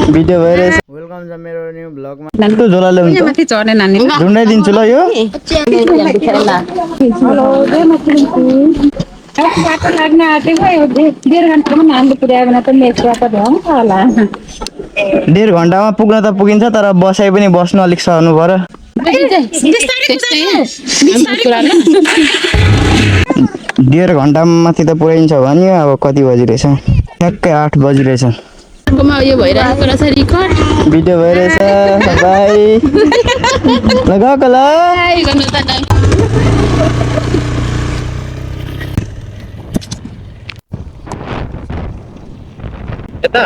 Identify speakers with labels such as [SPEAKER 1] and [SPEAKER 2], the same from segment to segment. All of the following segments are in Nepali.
[SPEAKER 1] भिडियो भइरहेछ। वेलकम छ मेरो न्यू ब्लगमा। त्यो झोलाले हुन्छ
[SPEAKER 2] माथि चढ्ने नानी
[SPEAKER 1] ढुन्डाइदिन्छु ल यो।
[SPEAKER 2] हेलो बाटो लाग्न आँटेको 1.5 घन्टामा नानीले पुर्यायो भने त मेट्रो त भ्याउँछ होला।
[SPEAKER 1] 1.5 घन्टामा पुग्न त पुगिन्छ तर बसाइ पनि बस्नु अलिक सहनु पर्यो। 1.5 घन्टामा माथि त पुऱ्याइन्छ भन्यो। अब कति बजिरहेछ? ठ्याक्कै 8 बजिरहेछ।
[SPEAKER 2] यो भइरहेको रहेछ रिकर्ड।
[SPEAKER 1] भिडियो भइरहेछ। बाइ ल गएको ल। यता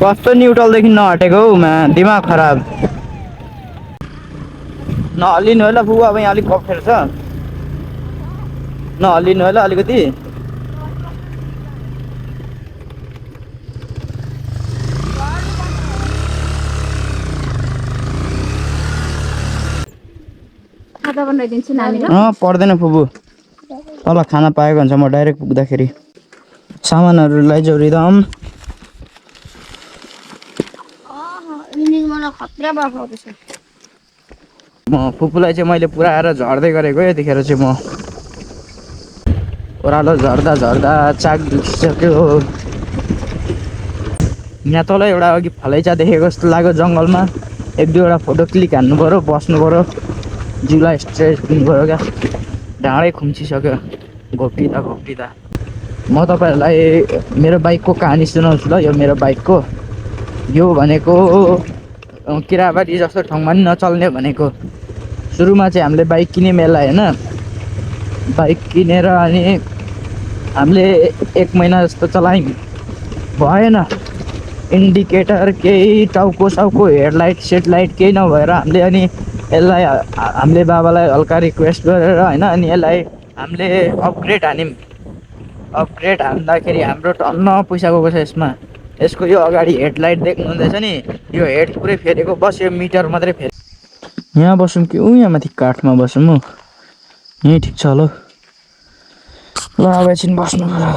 [SPEAKER 1] कस्तो न्युट्रलदेखि नहटेको हौ दिमाग खराब। नहल्लिनु है ल बुबा, अब यहाँ अलिक अप्ठ्यारो छ। नहल्लिनु है ल अलिकति।
[SPEAKER 2] खाजा बनाइदिन्छु नानीलाई।
[SPEAKER 1] पर्दैन फुबु, तल खाना पाएको हुन्छ म डाइरेक्ट पुग्दाखेरि। सामानहरू लैजाऊ रिदम। म फुपूलाई चाहिँ मैले पुऱ्याएर झर्दै गरेको यतिखेर चाहिँ म ओह्रालो झर्दा झर्दा चाक दुखिसक्यो। यहाँ तल एउटा अघि फलैचा देखेको जस्तो लाग्यो जङ्गलमा। 1-2वटा फोटो क्लिक हान्नु पऱ्यो, बस्नु पऱ्यो, जिउलाई स्ट्रेच दिनु पऱ्यो क्या। ढाडै खुम्चिसक्यो घोप्टिँदा घोप्टिँदा। म तपाईँहरूलाई मेरो बाइकको कहानी सुनाउँछु ल। यो मेरो बाइकको यो भनेको किराबारी जस्तो ठाउँमा पनि नचल्ने भनेको। सुरुमा चाहिँ हामीले बाइक किन्यौँ यसलाई होइन। बाइक किनेर अनि हामीले 1 महिना जस्तो चलायौँ, भएन। इन्डिकेटर केही, टाउको साउको, हेडलाइट सेडलाइट केही नभएर हामीले अनि यसलाई हामीले बाबालाई हल्का रिक्वेस्ट गरेर होइन अनि यसलाई हामीले अपग्रेड हान्यौँ। अपग्रेड हान्दाखेरि हाम्रो टन्न पैसा गएको छ यसमा। यसको यो अगाडि हेडलाइट देख्नु हुँदैछ नि, यो हेड पुरै फेरेको, बस यो मिटर मात्रै फेरे। यहाँ बसौँ कि यहाँ माथि काठमा बसौँ हौ? यहीँ ठिक छ ल। ल अब एकछिन बस्नु पर्यो।